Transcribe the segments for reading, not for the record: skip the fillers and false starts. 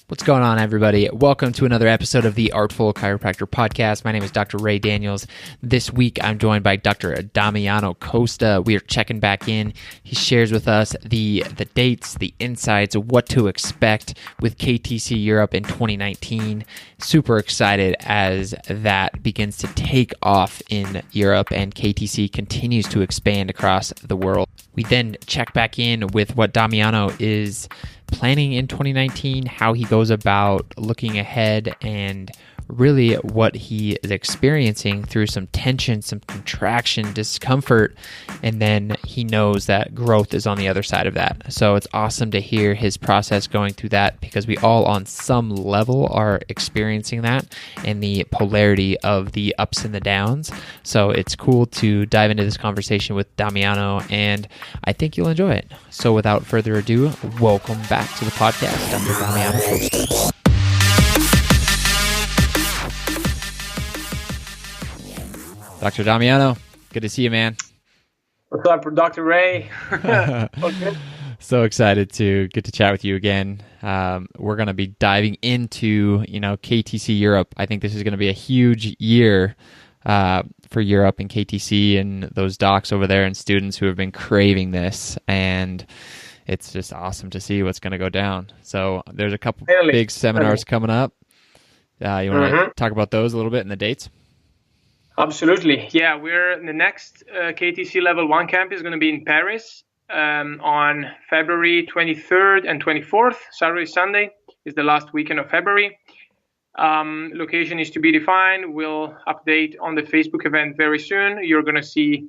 What's going on, everybody? Welcome to another episode of the Artful Chiropractor Podcast. My name is Dr. Ray Daniels. This week, I'm joined by Dr. Damiano Costa. We are checking back in. He shares with us the dates, the insights, what to expect with KTC Europe in 2019. Super excited as that begins to take off in Europe and KTC continues to expand across the world. We then check back in with what Damiano is planning in 2019, how he goes about looking ahead, and really what he is experiencing through some tension, some contraction, discomfort, and then he knows that growth is on the other side of that. So it's awesome to hear his process going through that because we all on some level are experiencing that and the polarity of the ups and the downs. So it's cool to dive into this conversation with Damiano, and I think you'll enjoy it. So without further ado, welcome back to the podcast, Dr. Damiano Costa. Dr. Damiano, good to see you, man. What's up, Dr. Ray? Okay. So excited to get to chat with you again. We're going to be diving into, KTC Europe. I think this is going to be a huge year for Europe and KTC and those docs over there and students who have been craving this. And it's just awesome to see what's going to go down. So there's a couple big seminars coming up. You want to talk about those a little bit and the dates? Absolutely. Yeah, we're the next KTC Level 1 camp is going to be in Paris on February 23rd and 24th. Saturday, Sunday is the last weekend of February. Location is to be defined. We'll update on the Facebook event very soon. You're going to see,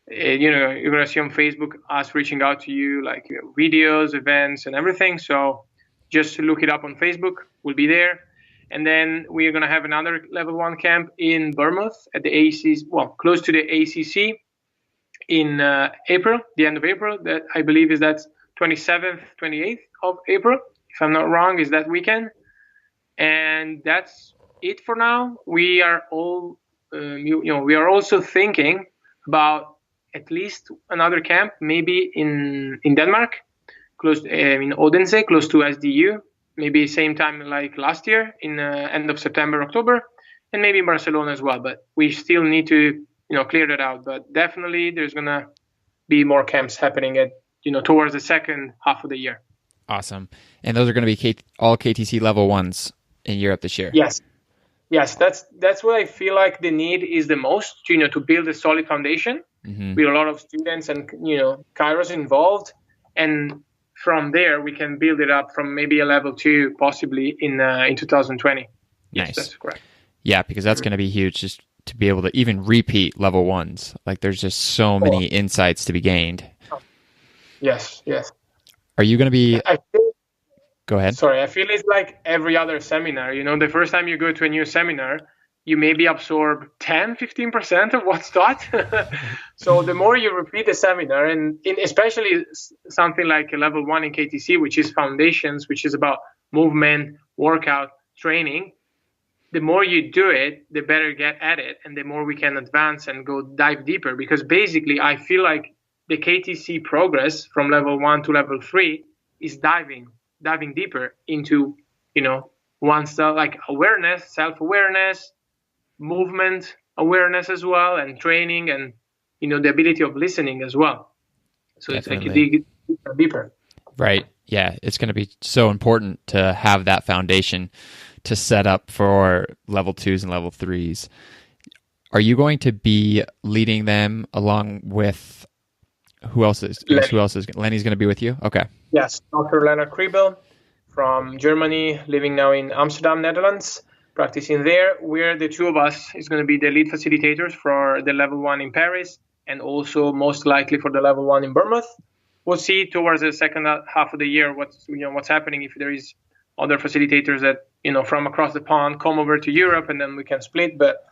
you're going to see on Facebook us reaching out to you, like videos, events, and everything. So just look it up on Facebook. We'll be there. And then we are going to have another level 1 camp in Bournemouth at the ACC, close to the ACC in April, the end of April. That I believe is that 27th, 28th of April, if I'm not wrong, is that weekend. And that's it for now. We are all, we are also thinking about at least another camp, maybe in Denmark, close in Odense, close to SDU. Maybe same time like last year in end of September, October, and maybe in Barcelona as well. But we still need to, clear that out. But definitely there's going to be more camps happening at, towards the second half of the year. Awesome. And those are going to be all KTC level 1s in Europe this year. Yes. That's what I feel like the need is the most, to build a solid foundation with a lot of students and, chiros involved. And from there, we can build it up from maybe a level 2, possibly in 2020. Nice. Yes, that's correct. Yeah, because that's going to be huge, just to be able to even repeat level 1s. Like, there's just so many insights to be gained. Yes. Are you going to be... Go ahead. Sorry, I feel it's like every other seminar. The first time you go to a new seminar, you maybe absorb 10-15% of what's taught. So the more you repeat the seminar, and especially something like a level 1 in KTC, which is foundations, which is about movement, workout, training, the more you do it, the better you get at it, and the more we can advance and go dive deeper. Because basically, I feel like the KTC progress from level 1 to level 3 is diving deeper into, one stuff like awareness, self-awareness, movement awareness as well, and training, and the ability of listening as well. So Definitely. It's like you dig deeper. Right. Yeah, it's going to be so important to have that foundation to set up for level 2s and level 3s. Are you going to be leading them along with who else is Lenny's going to be with you? Okay. Yes, Dr. Leonard Kriebel from Germany, living now in Amsterdam, Netherlands. Practicing there. We're the two of us is going to be the lead facilitators for the level 1 in Paris, and also most likely for the level 1 in Bournemouth. We'll see towards the second half of the year what's happening, if there is other facilitators that from across the pond come over to Europe, and then we can split. But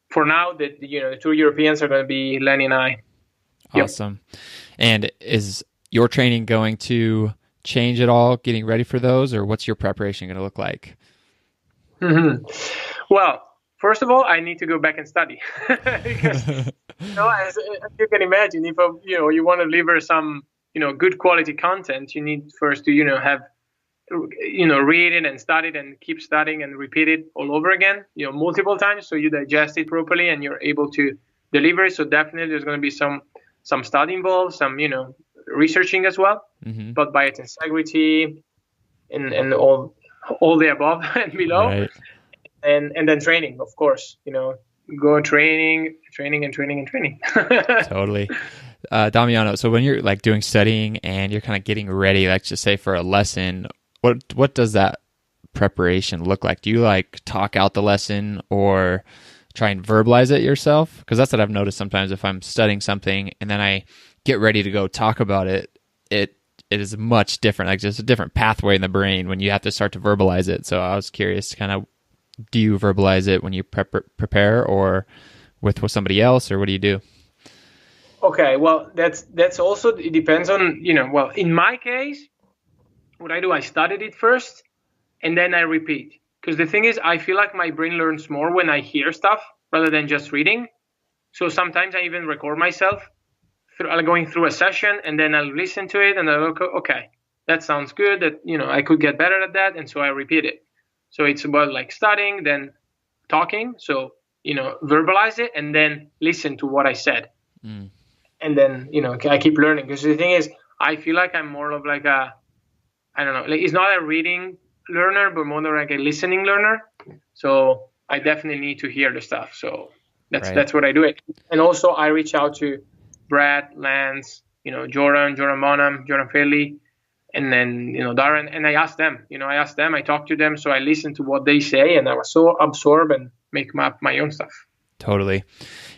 for now, the 2 Europeans are going to be Lenny and I. Awesome. Yep. And is your training going to change at all, getting ready for those, or what's your preparation going to look like? Well, first of all, I need to go back and study because, as you can imagine, if you want to deliver some, good quality content, you need first to, have read it and study it and keep studying and repeat it all over again, multiple times, so you digest it properly and you're able to deliver it. So definitely there's going to be some study involved, some researching as well, but by its integrity and all the above and below, right. and then training, of course, go training. Totally. Damiano, so when you're like doing studying and you're kind of getting ready, let's just say for a lesson, what does that preparation look like? Do you like talk out the lesson or try and verbalize it yourself? Because that's what I've noticed sometimes if I'm studying something and then I get ready to go talk about it, it is much different, like just a different pathway in the brain when you have to start to verbalize it. So I was curious, kind of, do you verbalize it when you prepare or with somebody else, or what do you do? Okay, well, that's also, it depends on, well, in my case, what I do, I studied it first and then I repeat. Because the thing is, I feel like my brain learns more when I hear stuff rather than just reading. So sometimes I even record myself going through a session, and then I'll listen to it and I'll go, okay, that sounds good, that, I could get better at that. And so I repeat it. So it's about like studying, then talking. So, verbalize it and then listen to what I said. And then, I keep learning. Because the thing is, I feel like I'm more of like I don't know, like it's not a reading learner, but more like a listening learner. So I definitely need to hear the stuff. So that's what I do. And also I reach out to Brad, Lance, Jordan Bonham, Jordan Fairley, and then, Darren, and I ask them, I talk to them. So I listen to what they say and I was so absorb and make up my own stuff. Totally.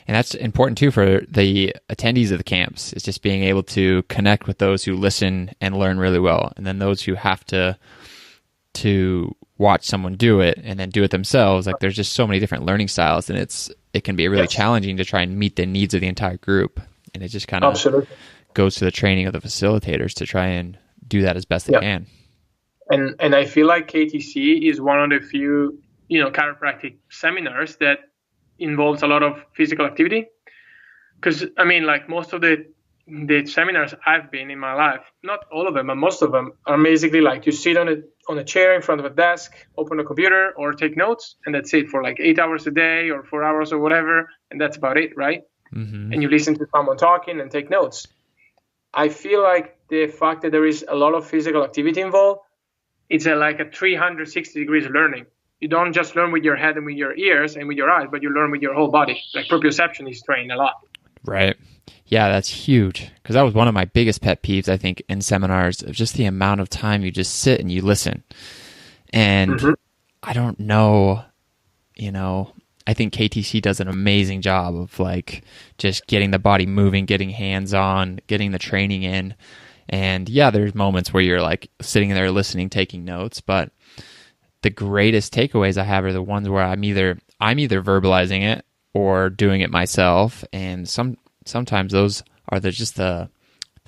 And that's important too for the attendees of the camps, is just being able to connect with those who listen and learn really well. And then those who have to watch someone do it and then do it themselves. Like there's just so many different learning styles, and it can be really challenging to try and meet the needs of the entire group. And it just kind of goes to the training of the facilitators to try and do that as best they can. And I feel like KTC is one of the few, chiropractic seminars that involves a lot of physical activity. Because like most of the seminars I've been in my life, not all of them, but most of them are basically like you sit on a chair in front of a desk, open a computer or take notes, and that's it for like 8 hours a day or 4 hours or whatever, and that's about it, right? And you listen to someone talking and take notes. I feel like the fact that there is a lot of physical activity involved, it's like a 360 degrees learning. You don't just learn with your head and with your ears and with your eyes, but you learn with your whole body. Like proprioception is trained a lot. Right. Yeah, that's huge. Because that was one of my biggest pet peeves, I think, in seminars, of just the amount of time you just sit and you listen. And I don't know, I think KTC does an amazing job of like just getting the body moving, getting hands on, getting the training in. And yeah, there's moments where you're like sitting there listening, taking notes, but the greatest takeaways I have are the ones where I'm either verbalizing it or doing it myself. And sometimes those are just the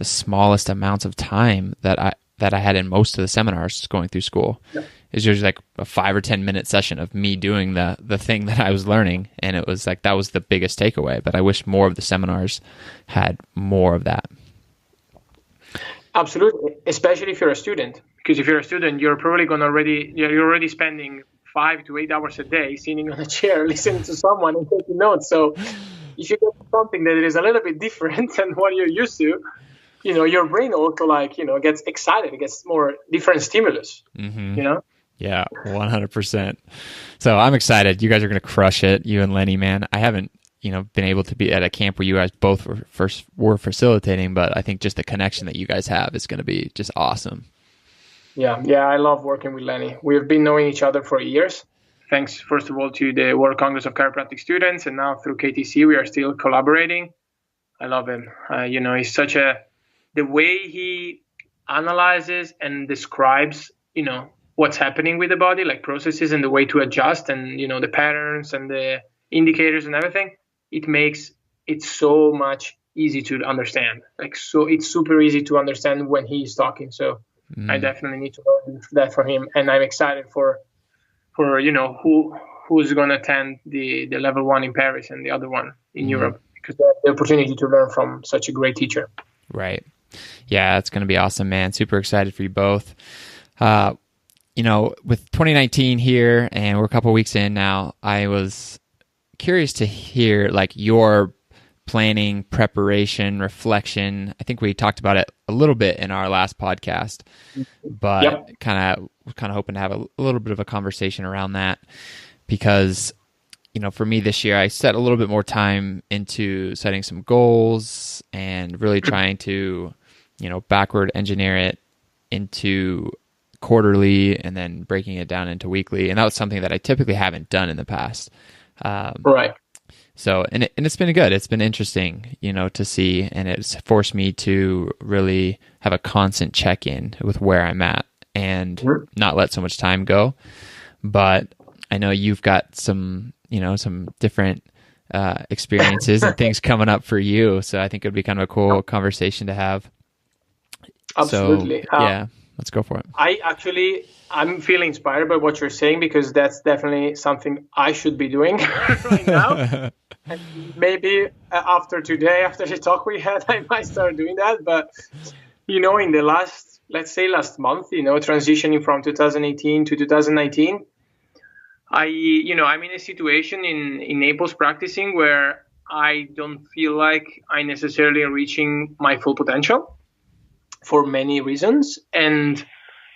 smallest amounts of time that I had in most of the seminars going through school. It's usually like a 5 or 10 minute session of me doing the thing that I was learning. And it was like, that was the biggest takeaway, but I wish more of the seminars had more of that. Absolutely. Especially if you're a student, because if you're a student, you're probably you're already spending 5 to 8 hours a day sitting on a chair, listening to someone and taking notes. So if you get something that is a little bit different than what you're used to, your brain also gets excited. It gets more different stimulus, Yeah, 100%. So I'm excited. You guys are going to crush it. You and Lenny, man. I haven't, been able to be at a camp where you guys both were facilitating, but I think just the connection that you guys have is going to be just awesome. Yeah, I love working with Lenny. We've been knowing each other for years. Thanks, first of all, to the World Congress of Chiropractic Students, and now through KTC, we are still collaborating. I love him. He's the way he analyzes and describes, what's happening with the body, like processes and the way to adjust and, the patterns and the indicators and everything, it makes it so much easy to understand. So it's super easy to understand when he's talking. So I definitely need to learn that from him. And I'm excited for who's going to attend the level 1 in Paris and the other one in Europe, because they have the opportunity to learn from such a great teacher. Right. Yeah, it's going to be awesome, man. Super excited for you both. with 2019 here and we're a couple weeks in now, I was curious to hear like your planning, preparation, reflection. I think we talked about it a little bit in our last podcast, but kind of hoping to have a little bit of a conversation around that because, for me this year, I set a little bit more time into setting some goals and really trying to, backward engineer it into quarterly and then breaking it down into weekly. And that was something that I typically haven't done in the past. Right. So, and it's been good. It's been interesting, to see, and it's forced me to really have a constant check-in with where I'm at and not let so much time go. But I know you've got some different experiences and things coming up for you. So I think it'd be kind of a cool conversation to have. Absolutely. So, yeah, let's go for it. I'm feeling inspired by what you're saying because that's definitely something I should be doing right now. And maybe after the talk we had, I might start doing that. But, in the last month, transitioning from 2018 to 2019, I'm in a situation in Naples practicing where I don't feel like I necessarily am reaching my full potential for many reasons. And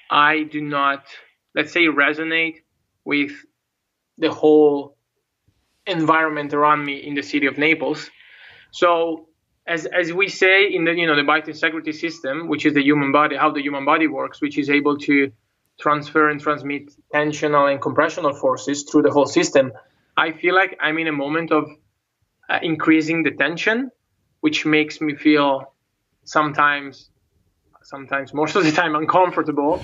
I do not, resonate with the whole environment around me in the city of Naples. So as we say in the, the biointegrity system, which is the human body, how the human body works, which is able to transfer and transmit tensional and compressional forces through the whole system, I feel like I'm in a moment of increasing the tension, which makes me feel sometimes most of the time uncomfortable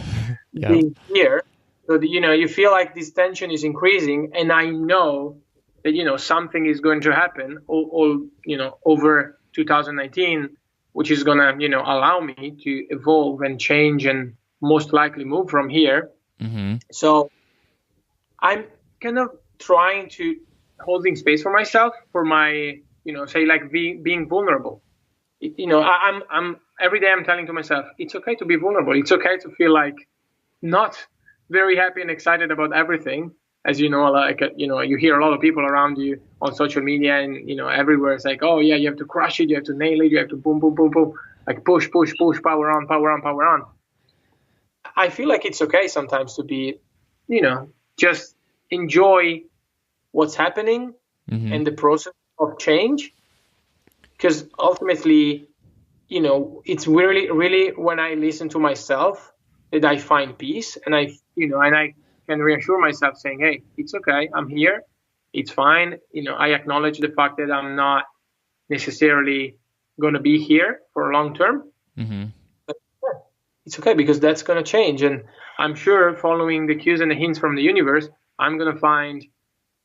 being here. So you feel like this tension is increasing, and I know that something is going to happen all over 2019, which is gonna allow me to evolve and change and most likely move from here. So I'm kind of trying to holding space for myself for my being vulnerable. I'm every day I'm telling to myself, it's okay to be vulnerable. It's okay to feel like not very happy and excited about everything. As you hear a lot of people around you on social media and, everywhere. It's like, oh yeah, you have to crush it. You have to nail it. You have to boom, boom, boom, boom. Like push, power on, power on, power on. I feel like it's okay sometimes to be, just enjoy what's happening and the process of change. Because ultimately, it's really, really when I listen to myself that I find peace, and I can reassure myself saying, hey, it's okay. I'm here. It's fine. I acknowledge the fact that I'm not necessarily going to be here for a long term. But yeah, it's okay because that's going to change. And I'm sure following the cues and the hints from the universe, I'm going to find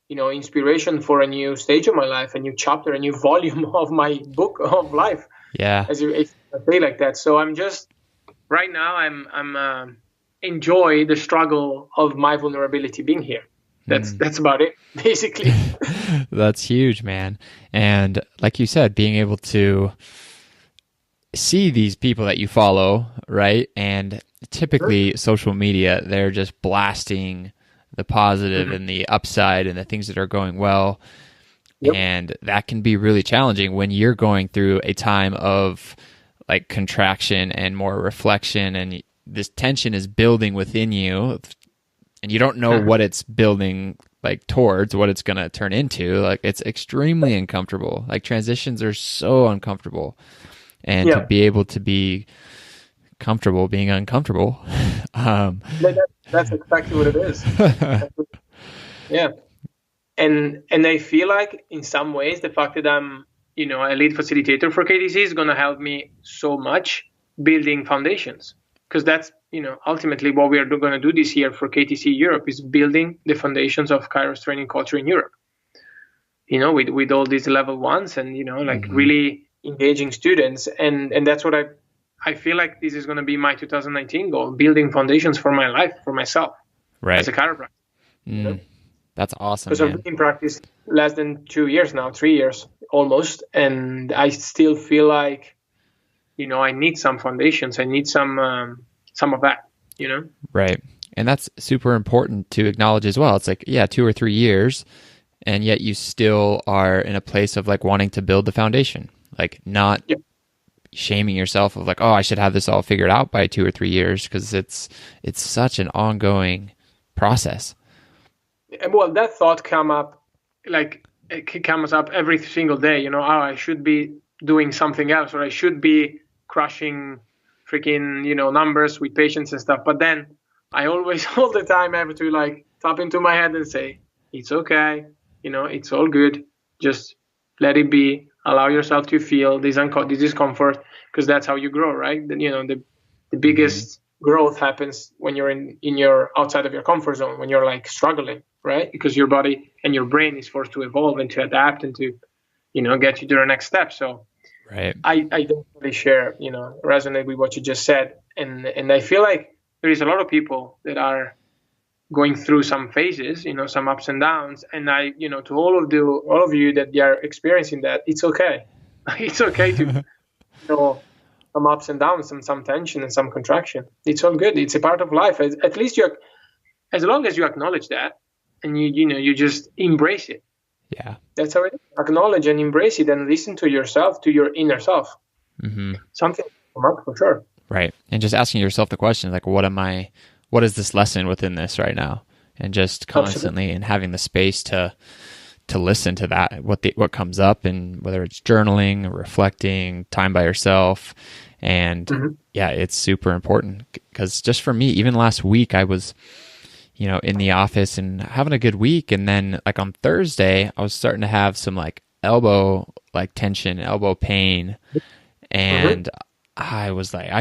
inspiration for a new stage of my life, a new chapter, a new volume of my book of life. Yeah. As you say like that. So I'm just right now I'm enjoy the struggle of my vulnerability being here. That's about it, basically. That's huge, man. And like you said, being able to see these people that you follow, right? And typically social media, they're just blasting the positive and the upside and the things that are going well. And that can be really challenging when you're going through a time of like contraction and more reflection, and this tension is building within you and you don't know what it's building like towards, what it's going to turn into. Like it's extremely uncomfortable. Like transitions are so uncomfortable, and to be able to be comfortable being uncomfortable. That's exactly what it is. Yeah. And I feel like in some ways the fact that I'm, a lead facilitator for KTC is going to help me so much building foundations, because that's, ultimately what we are going to do this year for KTC Europe is building the foundations of Kairos training culture in Europe, with all these level ones and, really engaging students. And that's what I feel like this is going to be my 2019 goal, building foundations for my life, for myself, as a chiropractor. That's awesome. Because I've been in practice less than 2 years now, 3 years almost, and I still feel like, I need some foundations. I need some of that, Right. And that's super important to acknowledge as well. It's like, yeah, 2 or 3 years, and yet you still are in a place of like wanting to build the foundation, like not shaming yourself of like, oh, I should have this all figured out by 2 or 3 years, because it's such an ongoing process. And well, that thought comes up every single day. Oh, I should be doing something else, or I should be crushing freaking numbers with patients and stuff. But then I always all the time have to like tap into my head and say, it's okay, it's all good, just let it be, allow yourself to feel this discomfort, because that's how you grow, right? The biggest growth happens when you're in your outside of your comfort zone, when you're like struggling, right? Because your body and your brain is forced to evolve and to adapt and to get you to the next step. So right, I definitely share, resonate with what you just said, and I feel like there is a lot of people that are going through some phases, some ups and downs, and to all of you that are experiencing that, it's okay. It's okay to some ups and downs and some tension and some contraction. It's all good. It's a part of life. At least as long as you acknowledge that, and you just embrace it. Yeah, that's how it is. Acknowledge and embrace it, and listen to yourself, to your inner self. Something will come up for sure. Right, and just asking yourself the question, like, what is this lesson within this right now? And just constantly Absolutely. And having the space to listen to that, what comes up, and whether it's journaling or reflecting, time by yourself. And yeah, it's super important, because just for me, even last week, I was, in the office and having a good week. And then like on Thursday, I was starting to have some like elbow, like tension, elbow pain. And I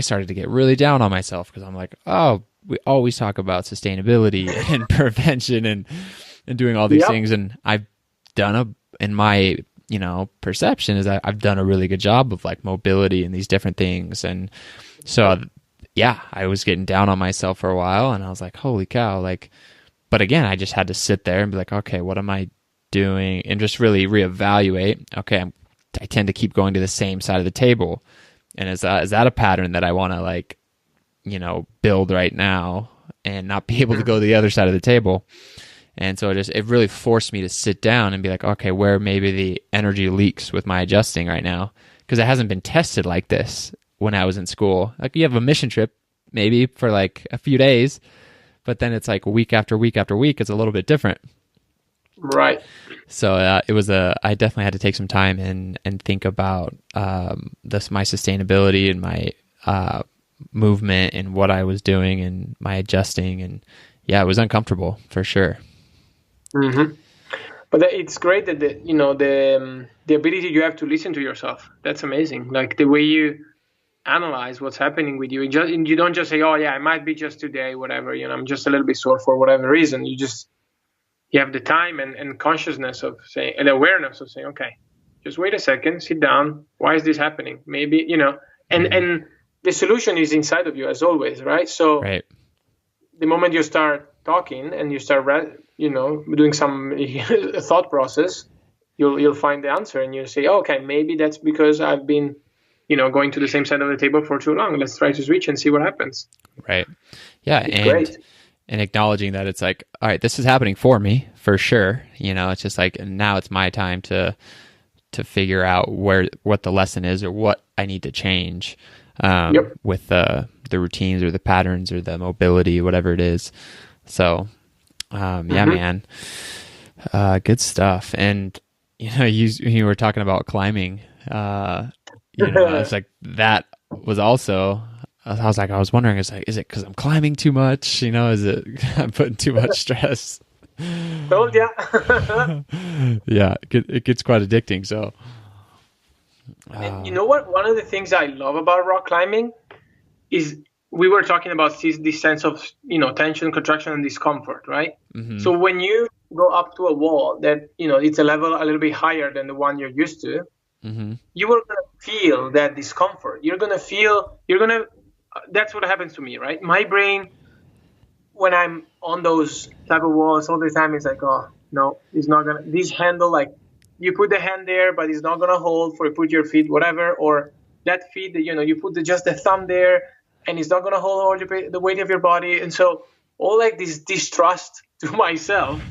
started to get really down on myself, because I'm like, oh, we always talk about sustainability and prevention and doing all these things. And I've done in my, perception is that I've done a really good job of like mobility and these different things. And so, yeah, I was getting down on myself for a while, and I was like, holy cow. Like, but again, I just had to sit there and be like, okay, what am I doing? And just really reevaluate. Okay, I tend to keep going to the same side of the table. And is that a pattern that I want to like, build right now and not be able to go to the other side of the table? And so it really forced me to sit down and be like, okay, where maybe the energy leaks with my adjusting right now, because it hasn't been tested like this when I was in school. Like, you have a mission trip maybe for like a few days, but then it's like week after week after week, it's a little bit different. Right. So I definitely had to take some time and think about my sustainability and my movement and what I was doing and my adjusting. And yeah, it was uncomfortable for sure. But it's great that the ability you have to listen to yourself. That's amazing. Like the way you analyze what's happening with you. You don't just say, oh yeah, it might be just today, whatever, I'm just a little bit sore for whatever reason. You have the time and consciousness of saying, and awareness of saying, okay, just wait a second, sit down. Why is this happening? Maybe, and the solution is inside of you as always, right? So right. The moment you start talking and you start, doing some thought process, you'll find the answer, and you say, oh, okay, maybe that's because I've been, going to the same side of the table for too long. Let's try to switch and see what happens. Right. Yeah. Great. And acknowledging that it's like, all right, this is happening for me for sure. It's just like, now it's my time to figure out what the lesson is or what I need to change with the routines or the patterns or the mobility, whatever it is. So, man, good stuff. And, you were talking about climbing, it's like, that was also, I was wondering, is it because I'm climbing too much? Is it I'm putting too much stress? Told ya. Yeah, it gets quite addicting. So, and you know what? One of the things I love about rock climbing is we were talking about this sense of tension, contraction, and discomfort, right? So when you go up to a wall that it's a level a little bit higher than the one you're used to, you are gonna feel that discomfort. That's what happens to me, right? My brain, when I'm on those type of walls all the time, is like, oh no, it's not gonna. This handle, like you put the hand there, but it's not gonna hold for you put your feet, whatever, or that feet that you put just the thumb there, and it's not gonna hold all the weight of your body. And so all like this distrust to myself.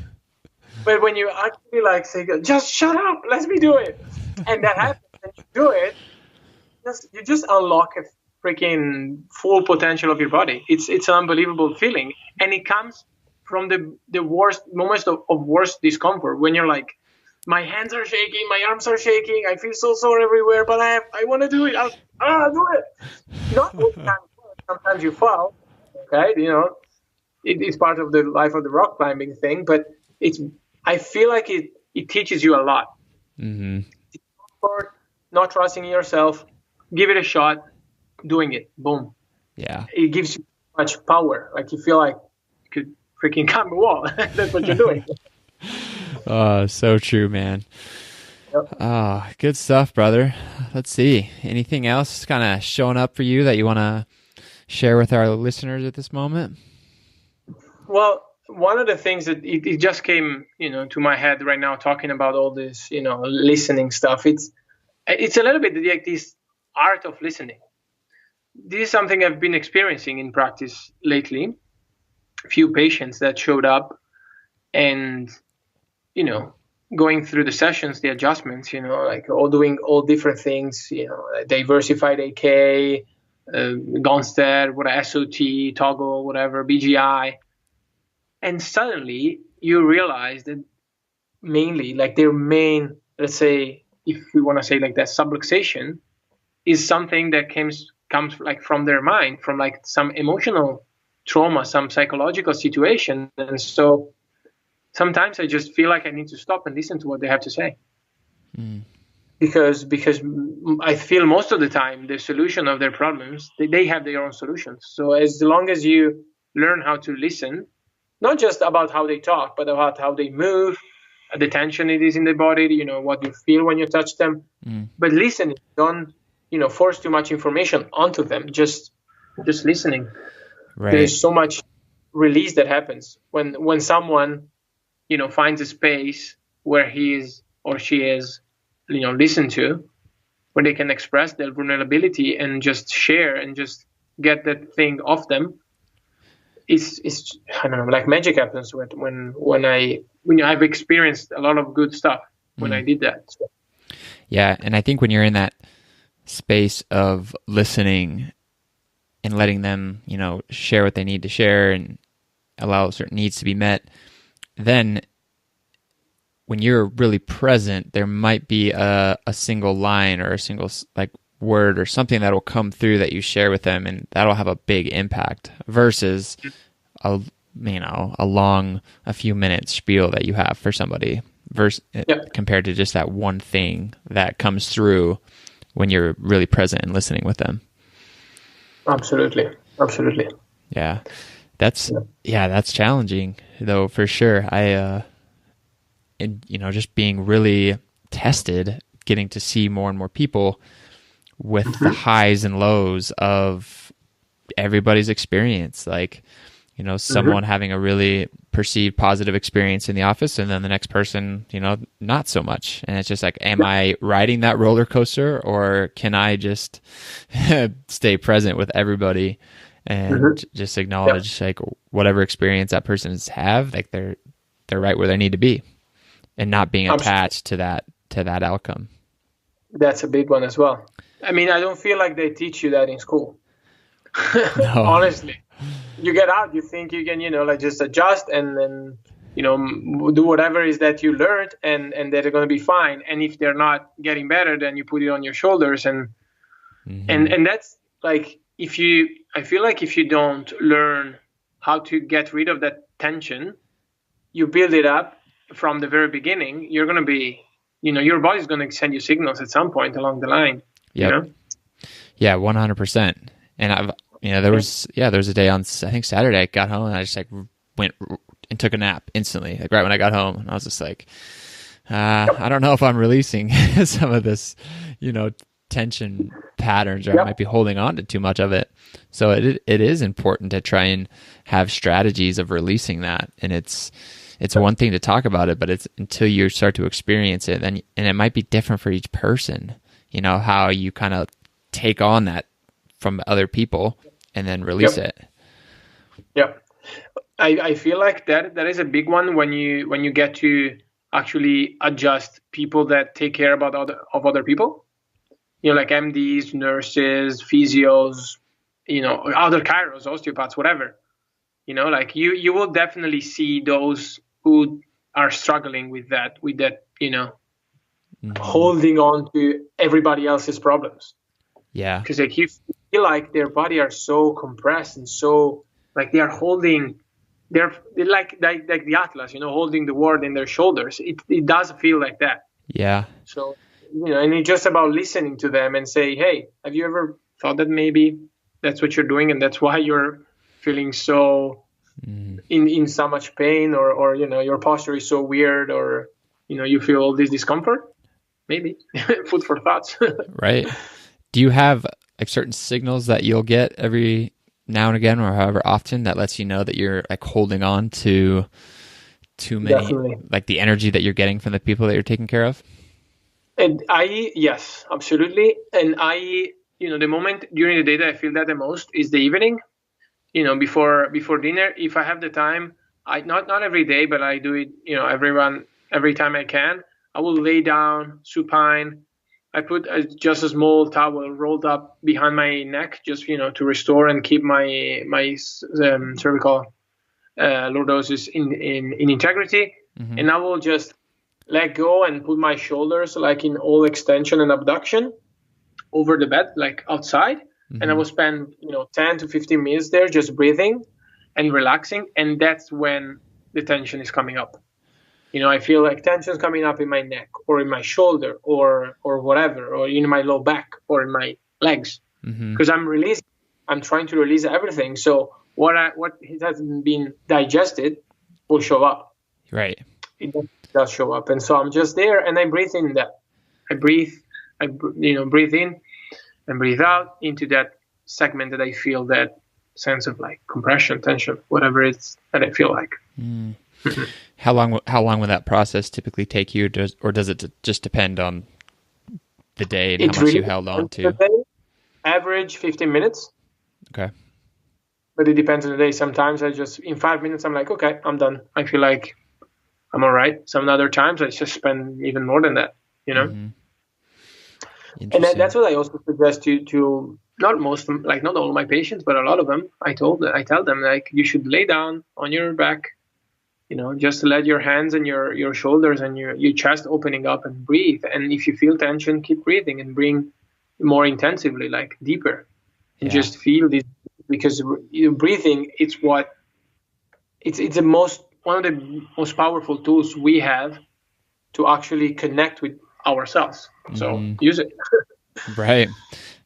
But when you actually like say, just shut up, let me do it, and that happens, and you do it, you just unlock a freaking full potential of your body. It's an unbelievable feeling, and it comes from the worst moments of worst discomfort, when you're like, my hands are shaking, my arms are shaking, I feel so sore everywhere, but I want to do it. I'll do it. Not all the time. Sometimes you fall. Okay, it's part of the life of the rock climbing thing, but I feel like it teaches you a lot. Mm-hmm. Not trusting in yourself, give it a shot, doing it, boom. Yeah. It gives you much power. Like, you feel like you could freaking climb a wall. That's what you're doing. So true, man. Yep. Good stuff, brother. Let's see. Anything else kind of showing up for you that you want to share with our listeners at this moment? Well, one of the things that it just came, to my head right now, talking about all this, listening stuff. It's a little bit like this art of listening. This is something I've been experiencing in practice lately. A few patients that showed up, and going through the sessions, the adjustments, like all doing all different things, diversified AK, Gonstead, SOT, toggle, whatever, BGI. And suddenly you realize that mainly, like, their main, let's say, if we want to say like that, subluxation is something that comes like from their mind, from like some emotional trauma, some psychological situation. And so sometimes I just feel like I need to stop and listen to what they have to say. Because I feel most of the time the solution of their problems, they have their own solutions. So as long as you learn how to listen, not just about how they talk, but about how they move, the tension it is in the body, what you feel when you touch them. But listening, don't, force too much information onto them. Just listening. Right. There's so much release that happens when someone, finds a space where he is or she is, listened to, where they can express their vulnerability and just share and just get that thing off them. It's I don't know, like magic happens when I've experienced a lot of good stuff when I did that. So. Yeah, and I think when you're in that space of listening and letting them, share what they need to share and allow certain needs to be met, then when you're really present, there might be a single line or a single like word or something that will come through that you share with them, and that'll have a big impact versus a few minutes spiel that you have for somebody compared to just that one thing that comes through when you're really present and listening with them. Absolutely. Yeah. That's challenging though, for sure. Just being really tested, getting to see more and more people with the highs and lows of everybody's experience. Like, someone having a really perceived positive experience in the office, and then the next person, not so much. And it's just like, am I riding that roller coaster, or can I just stay present with everybody and just acknowledge like whatever experience that person's have, like they're right where they need to be, and not being attached to that outcome. That's a big one as well. I mean, I don't feel like they teach you that in school. No. Honestly, you get out, you think you can, like just adjust and then, do whatever is that you learned, and they're going to be fine. And if they're not getting better, then you put it on your shoulders. And that's like, I feel like if you don't learn how to get rid of that tension, you build it up from the very beginning, you're going to be, your body's going to send you signals at some point along the line. Yeah. Yeah, 100%. And there was a day on, I think Saturday, I got home and I just like went and took a nap instantly, like right when I got home. And I was just like, I don't know if I'm releasing some of this, tension patterns, or I might be holding on to too much of it. So it is important to try and have strategies of releasing that. And it's one thing to talk about it, but it's until you start to experience it, and it might be different for each person, how you kind of take on that from other people and then release it. Yeah. I feel like that is a big one when you get to actually adjust people that take care about other people. Like MDs, nurses, physios, other chiros, osteopaths, whatever. Like you will definitely see those who are struggling with that, holding on to everybody else's problems. Yeah. Because like you feel like their body are so compressed and so like they are holding, they're like the Atlas, holding the world in their shoulders. It does feel like that. Yeah. So, and it's just about listening to them and say, hey, have you ever thought that maybe that's what you're doing and that's why you're feeling so in so much pain, or your posture is so weird, or you feel all this discomfort? Maybe. Food for thoughts. Right. Do you have like certain signals that you'll get every now and again, or however often, that lets you know that you're like holding on to too many, Definitely. like the energy that you're getting from the people that you're taking care of? And yes, absolutely. And the moment during the day that I feel that the most is the evening, before dinner. If I have the time, I not every day, but I do it, every time I can. I will lay down supine. I put just a small towel rolled up behind my neck, just to restore and keep my cervical lordosis in integrity. Mm-hmm. And I will just let go and put my shoulders like in all extension and abduction over the bed, like outside. Mm-hmm. And I will spend 10 to 15 minutes there just breathing and relaxing. And that's when the tension is coming up. I feel like tension is coming up in my neck or in my shoulder or whatever, or in my low back or in my legs, because I'm trying to release everything. So what hasn't been digested will show up. Right. It does show up. And so I'm just there and I breathe in that. I breathe in and breathe out into that segment that I feel, that sense of like compression, tension, whatever it's that I feel like. How long will that process typically take you, or does it just depend on the day and how much you held on to? Average 15 minutes. Okay. But it depends on the day. Sometimes I just, in 5 minutes, I'm like, okay, I'm done. I feel like I'm all right. Some other times I just spend even more than that, Mm-hmm. And that's what I also suggest to not all my patients, but a lot of them. I tell them like, you should lay down on your back, just let your hands and your shoulders and your chest opening up and breathe. And if you feel tension, keep breathing and bring more intensively, like deeper, and just feel this, because breathing, it's one of the most powerful tools we have to actually connect with ourselves. So use it. Right.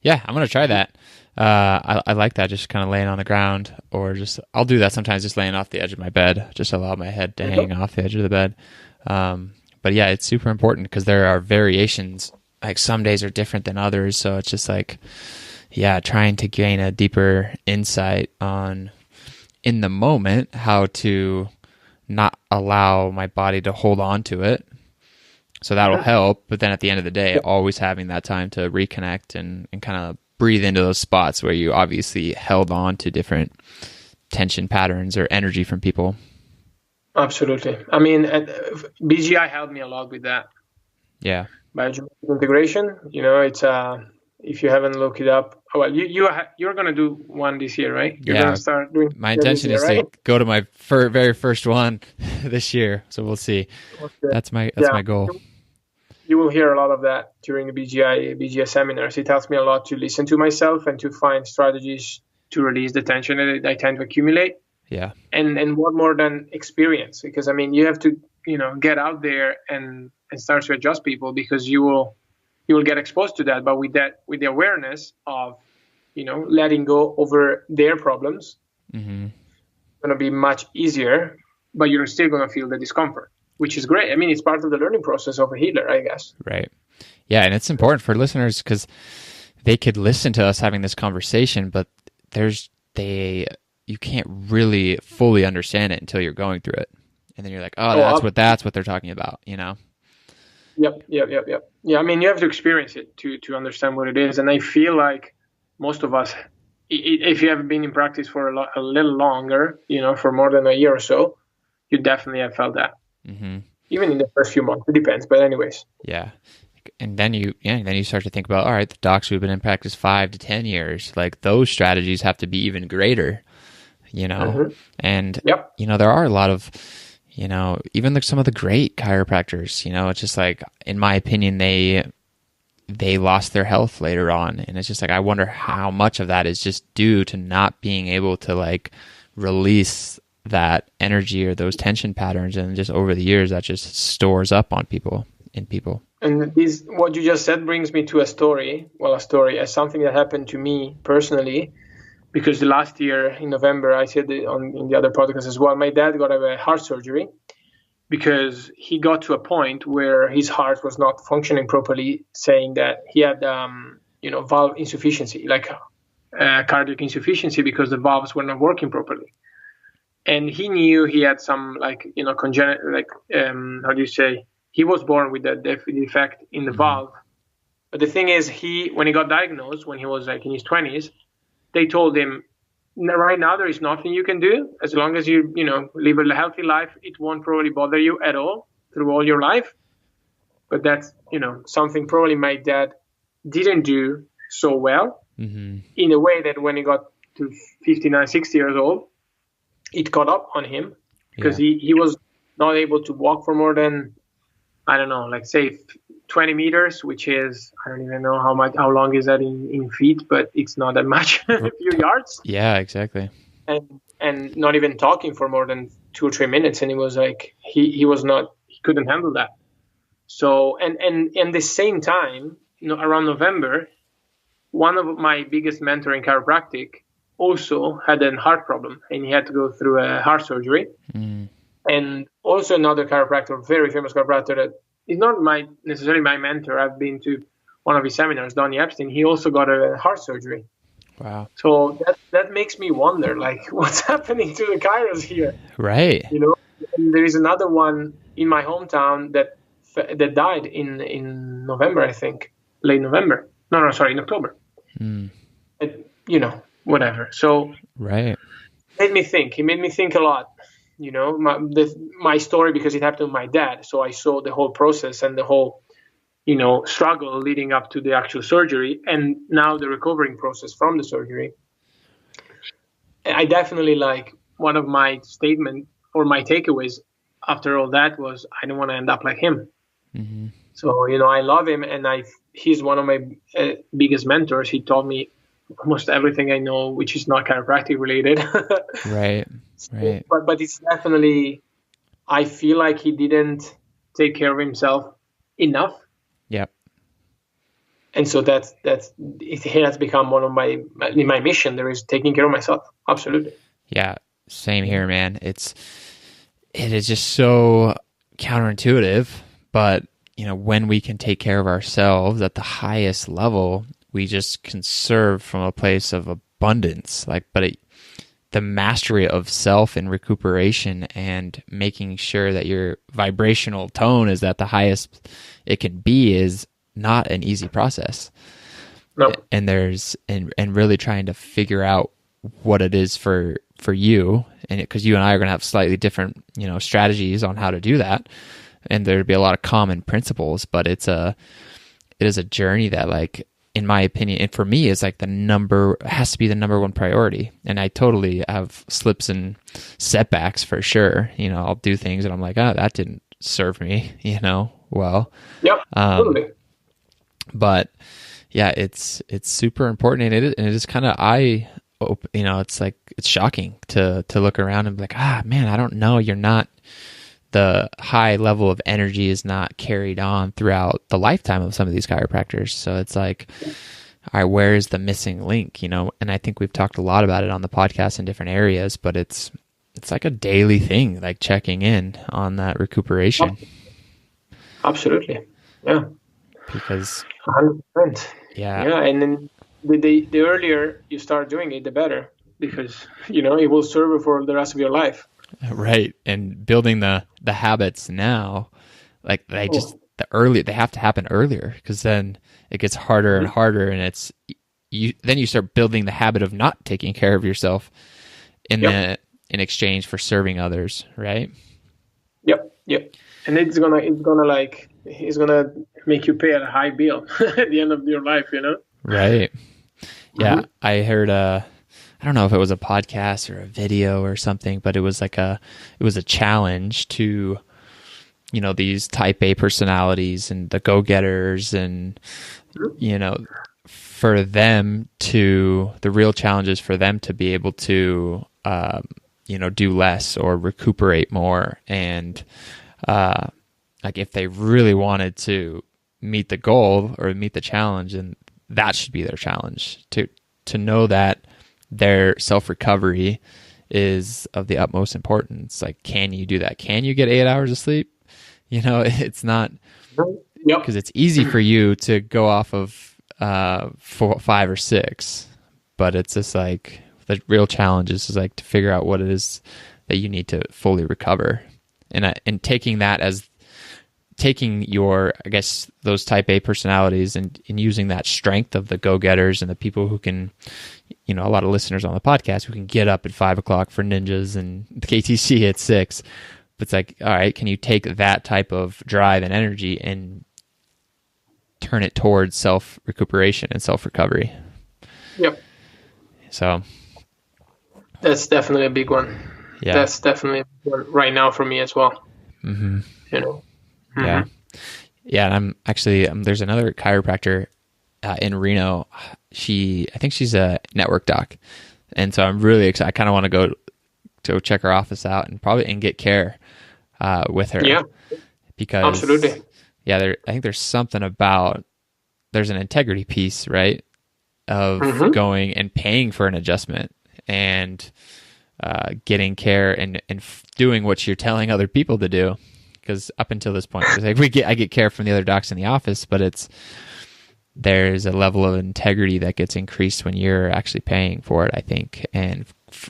Yeah, I'm going to try that. I like that, just kind of laying on the ground, or I'll do that sometimes, just laying off the edge of my bed, just allow my head to hang off the edge of the bed. But yeah, it's super important because there are variations. Like some days are different than others. So it's just like, trying to gain a deeper insight on, in the moment, how to not allow my body to hold on to it. So that'll help. But then at the end of the day, always having that time to reconnect and kind of breathe into those spots where you obviously held on to different tension patterns or energy from people. Absolutely. I mean, BGI helped me a lot with that. Yeah. Biogeometric integration. It's if you haven't looked it up, you're gonna do one this year, right? You're gonna start doing. My intention is to go to my very first one this year, so we'll see. Okay. That's my goal. You will hear a lot of that during the BGI seminars. It helps me a lot to listen to myself and to find strategies to release the tension that I tend to accumulate. Yeah. And what more than experience? Because I mean, you have to get out there and start to adjust people, because you will get exposed to that. But with the awareness of letting go over their problems, it's going to be much easier. But you're still going to feel the discomfort, which is great. I mean, it's part of the learning process of a healer, I guess. Right. Yeah, and it's important for listeners because they could listen to us having this conversation, but you can't really fully understand it until you're going through it, and then you're like, that's what they're talking about, Yep. Yeah, I mean, you have to experience it to understand what it is, and I feel like most of us, if you have been in practice for a little longer, for more than a year or so, you definitely have felt that. Mm-hmm. Even in the first few months, it depends. But anyways. Yeah. And then you start to think about, all right, the docs who've been in practice 5 to 10 years, like those strategies have to be even greater, Mm-hmm. and, Yep. There are a lot of, even some of the great chiropractors, it's just like, in my opinion, they lost their health later on. And it's just like, I wonder how much of that is just due to not being able to like release that energy or those tension patterns. And just over the years, that just stores up on people. And what you just said brings me to a story, as something that happened to me personally, because the last year in November, I said in the other podcast as well, my dad got a heart surgery because he got to a point where his heart was not functioning properly, saying that he had, valve insufficiency, like cardiac insufficiency, because the valves were not working properly. And he knew he had some congenital, how do you say? He was born with a defect in the valve. But the thing is, when he got diagnosed, when he was in his 20s, they told him, right now there is nothing you can do. As long as you live a healthy life, it won't probably bother you at all through all your life. But that's something probably my dad didn't do so well, in a way that when he got to 59, 60 years old, it caught up on him, because he was not able to walk for more than, I don't know, say 20 meters, which is, I don't even know how long is that in feet, but it's not that much, a few yards. Yeah, exactly. And not even talking for more than 2 or 3 minutes. And it was like, he couldn't handle that. So, and the same time, around November, one of my biggest mentor in chiropractic also had a heart problem, and he had to go through a heart surgery. And also another chiropractor, very famous chiropractor that is not necessarily my mentor. I've been to one of his seminars, Donnie Epstein. He also got a heart surgery. Wow. So that makes me wonder, what's happening to the chiros here? Right. And there is another one in my hometown that died in November, I think, late November. No, sorry, in October. And, whatever. So right. It made me think a lot. My story, because it happened to my dad. So I saw the whole process and the whole, struggle leading up to the actual surgery, and now the recovering process from the surgery. I definitely one of my statement or my takeaways after all that was, I don't want to end up like him. Mm-hmm. So, I love him, and he's one of my biggest mentors. He taught me almost everything I know, which is not chiropractic related. Right. But it's definitely, I feel like he didn't take care of himself enough. Yep. And so it has become one of my mission. There is taking care of myself. Absolutely. Yeah. Same here, man. It is just so counterintuitive, but when we can take care of ourselves at the highest level, we just can serve from a place of abundance. The mastery of self and recuperation and making sure that your vibrational tone is at the highest it can be is not an easy process. No. And and really trying to figure out what it is for you, and because you and I are going to have slightly different, strategies on how to do that. And there'd be a lot of common principles, but it is a journey that, in my opinion, and for me, is has to be the number one priority. And I totally have slips and setbacks for sure. I'll do things and I'm like, that didn't serve me, well. Yep, totally. But yeah, it's super important, and it is kind of it's shocking to look around and be like, man, I don't know, the high level of energy is not carried on throughout the lifetime of some of these chiropractors. So it's like, all right, where is the missing link? And I think we've talked a lot about it on the podcast in different areas, but it's like a daily thing, checking in on that recuperation. Absolutely. Yeah. Because 100%. Yeah. And then the earlier you start doing it, the better, because, it will serve you for the rest of your life. Right. And building the habits now, they have to happen earlier, because then it gets harder and harder, and you start building the habit of not taking care of yourself in exchange for serving others, right? Yep. And it's gonna make you pay a high bill at the end of your life, Right. Yeah. I heard I don't know if it was a podcast or a video or something, but it was a challenge to, these type A personalities and the go-getters, and for them the real challenge is for them to be able to do less or recuperate more. And if they really wanted to meet the goal or meet the challenge, and that should be their challenge, to know that their self-recovery is of the utmost importance. Can you do that? Can you get 8 hours of sleep? It's not, because it's easy for you to go off of 4, 5, or 6, but it's just the real challenge is to figure out what it is that you need to fully recover, and taking your, I guess, those type A personalities and using that strength of the go-getters and the people who can, a lot of listeners on the podcast who can get up at 5 o'clock for ninjas and the KTC at 6. But it's all right, can you take that type of drive and energy and turn it towards self-recuperation and self-recovery? Yep. So that's definitely a big one. Yeah. That's definitely a big one right now for me as well. Mm-hmm. Yeah. Yeah. And I'm actually, there's another chiropractor in Reno. I think she's a network doc. And so I'm really excited. I kind of want to go check her office out and get care with her. Yeah. Because absolutely. Yeah. I think there's something about, there's an integrity piece, right? Of going and paying for an adjustment and getting care and doing what you're telling other people to do. Because up until this point, I get care from the other docs in the office, but there's a level of integrity that gets increased when you're actually paying for it, I think, and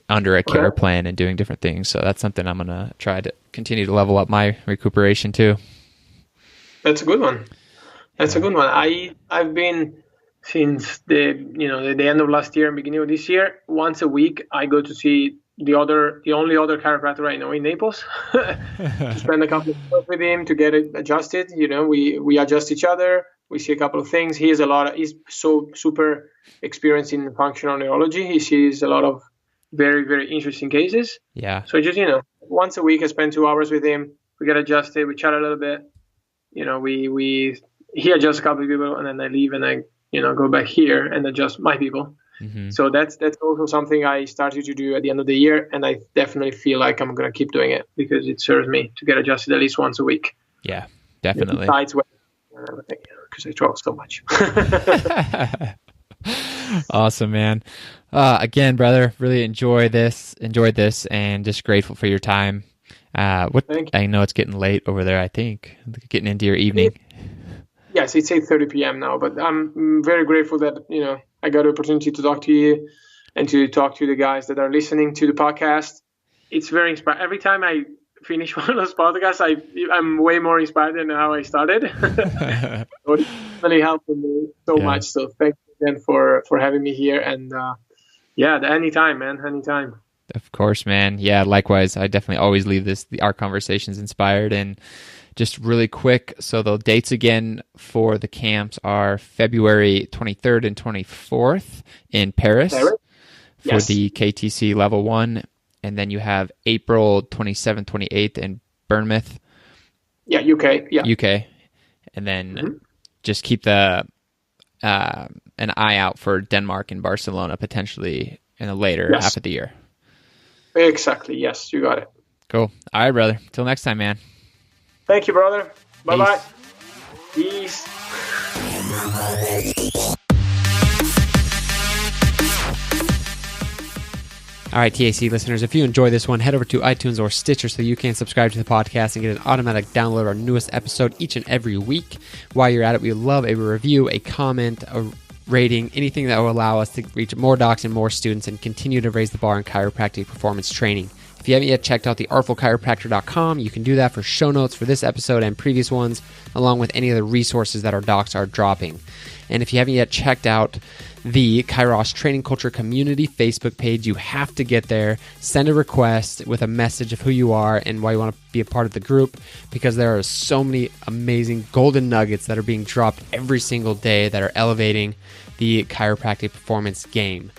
under a care plan and doing different things. So that's something I'm gonna try to continue to level up my recuperation too. That's a good one. A good one. I've been, since the end of last year and beginning of this year, once a week I go to see the only other chiropractor I know in Naples, to spend a couple of hours with him to get it adjusted. We adjust each other. We see a couple of things. He's so super experienced in functional neurology. He sees a lot of very, very interesting cases. Yeah. So just, once a week I spend 2 hours with him. We get adjusted. We chat a little bit. He adjusts a couple of people, and then I leave and I, go back here and adjust my people. Mm-hmm. So that's also something I started to do at the end of the year, and I definitely feel like I'm going to keep doing it because it serves me to get adjusted at least once a week. Yeah, definitely. Besides because I travel so much. Awesome, man. Again, brother, really enjoyed this, and just grateful for your time. I know it's getting late over there, I think. Getting into your evening. Yes, it's 8:30 p.m. now, but I'm very grateful that, I got the opportunity to talk to you and to talk to the guys that are listening to the podcast. It's very inspiring. Every time I finish one of those podcasts, I'm way more inspired than how I started. So it's really helped me so much. So thank you again for having me here. And anytime, man, anytime. Of course, man. Yeah, likewise. I definitely always leave our conversations inspired. And just really quick, so the dates again for the camps are February 23rd and 24th in Paris for the KTC Level 1. And then you have April 27th, 28th in Bournemouth. Yeah, UK. Yeah. UK. And then just keep an eye out for Denmark and Barcelona potentially in the later half of the year. Exactly. Yes, you got it. Cool. All right, brother. Till next time, man. Thank you, brother. Bye-bye. Peace. All right, TAC listeners, if you enjoy this one, head over to iTunes or Stitcher so you can subscribe to the podcast and get an automatic download of our newest episode each and every week. While you're at it, we would love a review, a comment, a rating, anything that will allow us to reach more docs and more students and continue to raise the bar in chiropractic performance training. If you haven't yet checked out the artfulchiropractor.com, you can do that for show notes for this episode and previous ones, along with any of the resources that our docs are dropping. And if you haven't yet checked out the Kairos Training Culture Community Facebook page, you have to get there, send a request with a message of who you are and why you want to be a part of the group, because there are so many amazing golden nuggets that are being dropped every single day that are elevating the chiropractic performance game.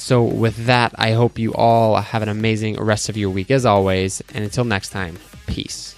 So with that, I hope you all have an amazing rest of your week as always, and until next time, peace.